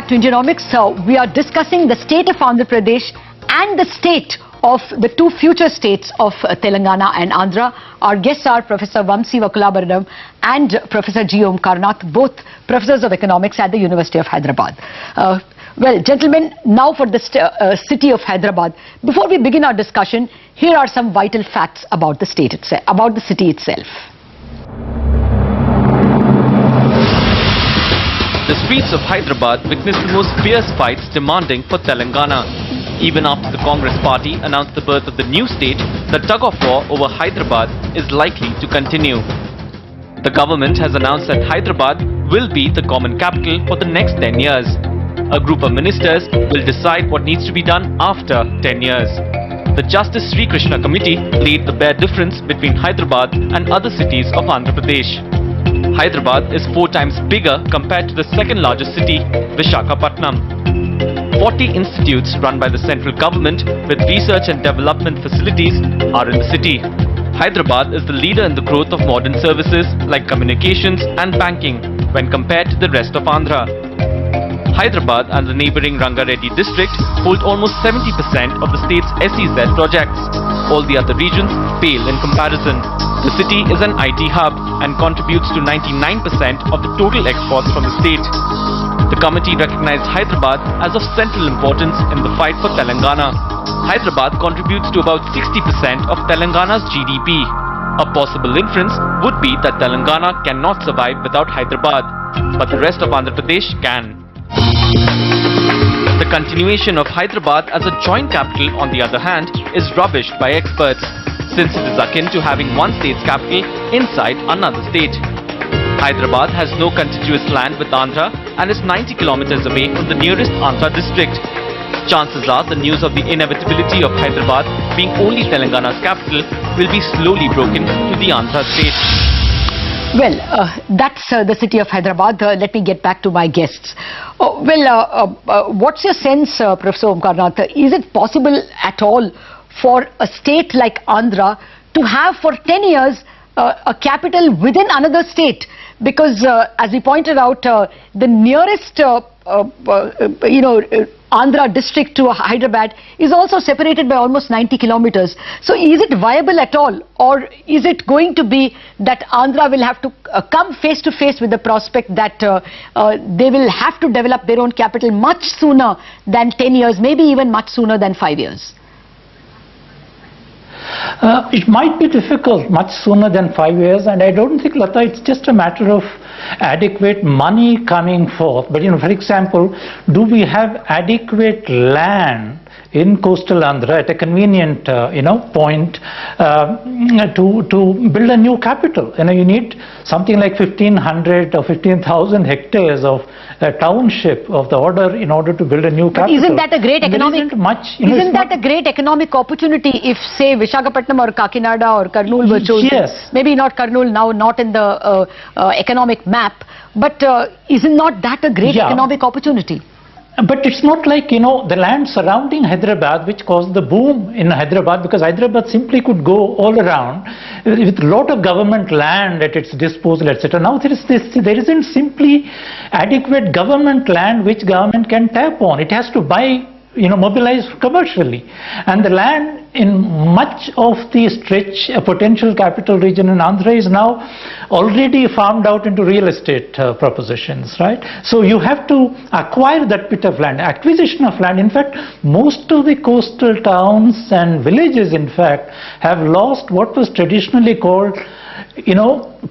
back to Indianomics. We are discussing the state of Andhra Pradesh and the state of the two future states of Telangana and Andhra. Our guests are Professor Vamsi Vakulabaranam and Professor G. Om Karnath, both professors of economics at the University of Hyderabad. Well, gentlemen, now for the city of Hyderabad. Before we begin our discussion, here are some vital facts about the state itself, about the city itself. The streets of Hyderabad witnessed the most fierce fights demanding for Telangana. Even after the Congress party announced the birth of the new state, the tug-of-war over Hyderabad is likely to continue. The government has announced that Hyderabad will be the common capital for the next 10 years. A group of ministers will decide what needs to be done after 10 years. The Justice Sri Krishna Committee laid the bare difference between Hyderabad and other cities of Andhra Pradesh. Hyderabad is 4 times bigger compared to the second largest city, Visakhapatnam. 40 institutes run by the central government with research and development facilities are in the city. Hyderabad is the leader in the growth of modern services like communications and banking when compared to the rest of Andhra. Hyderabad and the neighbouring Rangareddy district hold almost 70% of the state's SEZ projects. All the other regions pale in comparison. The city is an IT hub and contributes to 99% of the total exports from the state. The committee recognized Hyderabad as of central importance in the fight for Telangana. Hyderabad contributes to about 60% of Telangana's GDP. A possible inference would be that Telangana cannot survive without Hyderabad, but the rest of Andhra Pradesh can. The continuation of Hyderabad as a joint capital, on the other hand, is rubbished by experts, since it is akin to having one state's capital inside another state. Hyderabad has no contiguous land with Andhra and is 90 kilometers away from the nearest Andhra district. Chances are the news of the inevitability of Hyderabad being only Telangana's capital will be slowly broken to the Andhra state. Well, that's the city of Hyderabad. Let me get back to my guests. What's your sense, Professor Om Karnath? Is it possible at all for a state like Andhra to have for 10 years a capital within another state? Because as we pointed out, the nearest Andhra district to Hyderabad is also separated by almost 90 kilometers. So is it viable at all, or is it going to be that Andhra will have to come face to face with the prospect that they will have to develop their own capital much sooner than 10 years, maybe even much sooner than 5 years? It might be difficult much sooner than 5 years, and I don't think, Lata, it's just a matter of adequate money coming forth. But for example, do we have adequate land in coastal Andhra at a convenient point to build a new capital? You need something like 1,500 or 15,000 hectares of a township of the order in order to build a new capital. But isn't that a great economic? Isn't that a great economic opportunity if, say, Visakhapatnam or Kakinada or Kurnool were chosen? Yes. Maybe not Kurnool now, not in the economic map, but isn't not that a great economic opportunity? But it's not like, the land surrounding Hyderabad which caused the boom in Hyderabad, because Hyderabad simply could go all around with a lot of government land at its disposal, etc. Now there isn't simply adequate government land which government can tap on. It has to buy, mobilize commercially. And the land in much of the stretch, a potential capital region in Andhra is now already farmed out into real estate propositions, right? So you have to acquire that bit of land, acquisition of land. In fact, most of the coastal towns and villages, in fact, have lost what was traditionally called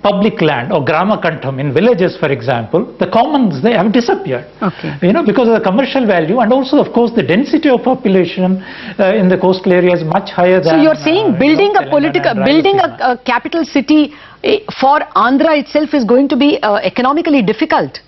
public land or grama kantham in villages, for example. The commons, they have disappeared. Okay. Because of the commercial value, and also, of course, the density of population in the coastal area is much higher than. So you're saying building a capital city for Andhra itself is going to be economically difficult?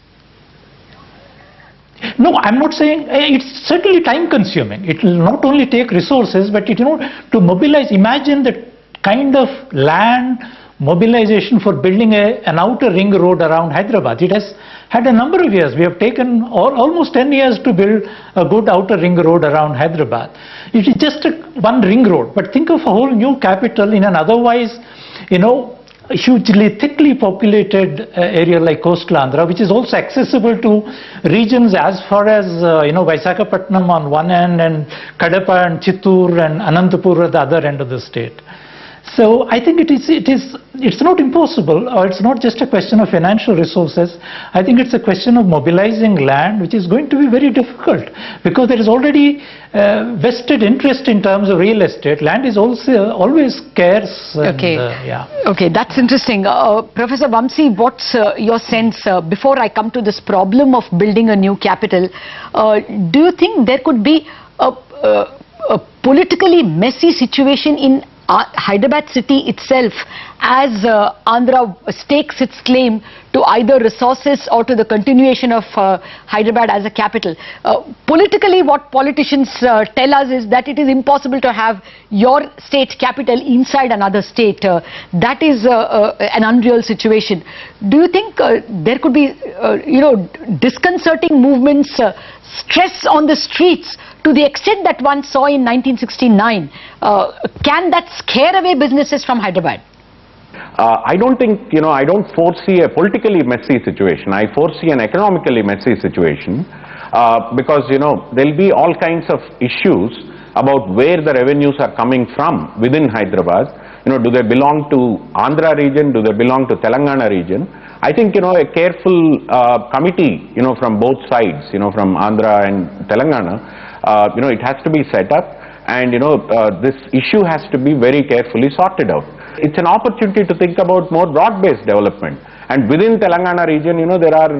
No, I'm not saying. It's certainly time consuming. It will not only take resources, but to mobilize. Imagine the kind of land mobilization for building an outer ring road around Hyderabad. It has had a number of years. We have taken almost 10 years to build a good outer ring road around Hyderabad. It is just one ring road, but think of a whole new capital in an otherwise, hugely thickly populated area like coastal Andhra, which is also accessible to regions as far as Visakhapatnam on one end and Kadapa and Chittoor and Anantapur at the other end of the state. So I think it's not impossible, or it's not just a question of financial resources. I think it's a question of mobilizing land, which is going to be very difficult because there is already vested interest in terms of real estate. Land is also always scarce. Okay. Okay, that's interesting. Professor Vamsi, what's your sense before I come to this problem of building a new capital? Do you think there could be a politically messy situation in Hyderabad city itself as Andhra stakes its claim to either resources or to the continuation of Hyderabad as a capital? Politically, what politicians tell us is that it is impossible to have your state capital inside another state. That is an unreal situation. Do you think there could be disconcerting movements, stress on the streets to the extent that one saw in 1969? Can that scare away businesses from Hyderabad? I don't think, I don't foresee a politically messy situation. I foresee an economically messy situation because, there'll be all kinds of issues about where the revenues are coming from within Hyderabad. Do they belong to Andhra region? Do they belong to Telangana region? I think, a careful committee, from both sides, from Andhra and Telangana, it has to be set up, and, this issue has to be very carefully sorted out. It's an opportunity to think about more broad-based development. And within Telangana region, there are,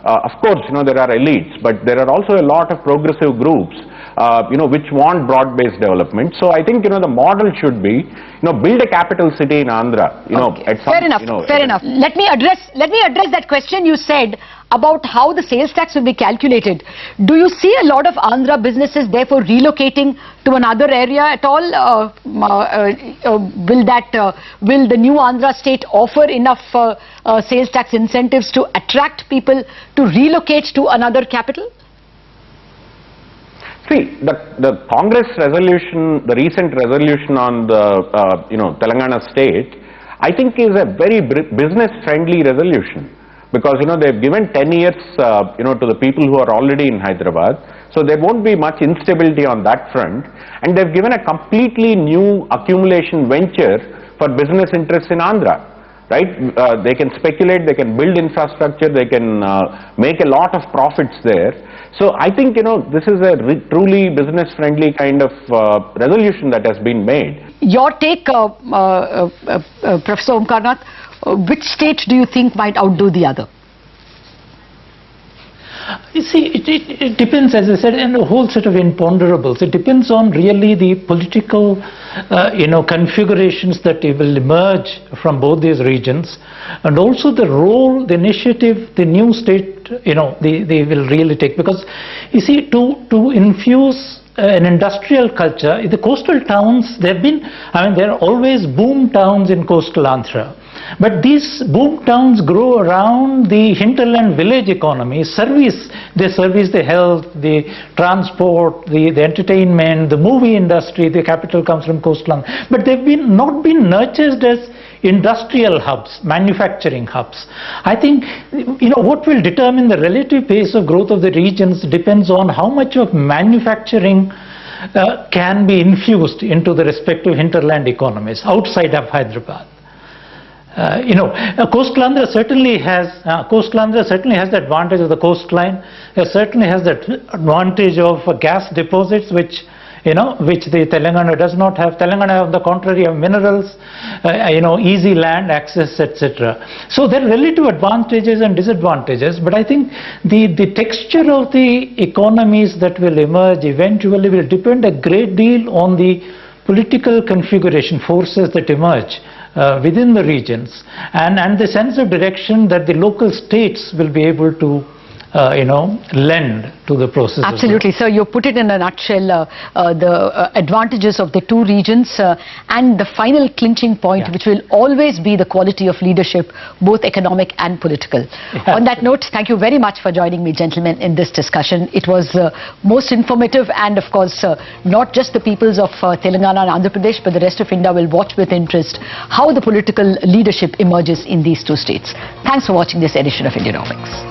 of course, there are elites, but there are also a lot of progressive groups, which want broad-based development. So I think, the model should be, build a capital city in Andhra. Okay. Fair enough. Fair enough. Let me address that question you said about how the sales tax will be calculated. Do you see a lot of Andhra businesses therefore relocating to another area at all? Will the new Andhra state offer enough sales tax incentives to attract people to relocate to another capital? See, the Congress resolution, the recent resolution on the Telangana state, I think is a very business-friendly resolution. Because they've given 10 years to the people who are already in Hyderabad, so there won't be much instability on that front, and they've given a completely new accumulation venture for business interests in Andhra, right? They can speculate, they can build infrastructure, they can make a lot of profits there. So I think this is a truly business friendly kind of resolution that has been made. Your take, Professor Omkarnath, which state do you think might outdo the other? You see, it depends, as I said, on a whole set of imponderables. It depends on really the political, configurations that will emerge from both these regions, and also the role, the initiative, the new state, they will really take. Because, you see, to infuse an industrial culture, the coastal towns, there are always boom towns in coastal Andhra. But these boom towns grow around the hinterland village economy, they service the health, the transport, the entertainment, the movie industry. The capital comes from coastal Andhra. But they've not been nurtured as industrial hubs, manufacturing hubs. I think, what will determine the relative pace of growth of the regions depends on how much of manufacturing can be infused into the respective hinterland economies outside of Hyderabad. Coastal Andhra certainly has the advantage of the coastline. It certainly has the advantage of gas deposits, which the Telangana does not have. Telangana, on the contrary, have minerals, easy land access, etc. So there are relative advantages and disadvantages, but I think the texture of the economies that will emerge eventually will depend a great deal on the political configuration, forces that emerge within the regions, and the sense of direction that the local states will be able to lend to the process. Absolutely, sir. You put it in a nutshell, the advantages of the two regions and the final clinching point, which will always be the quality of leadership, both economic and political. On that note, thank you very much for joining me, gentlemen, in this discussion. It was most informative, and of course, not just the peoples of Telangana and Andhra Pradesh, but the rest of India will watch with interest how the political leadership emerges in these two states. Thanks for watching this edition of Indianomics.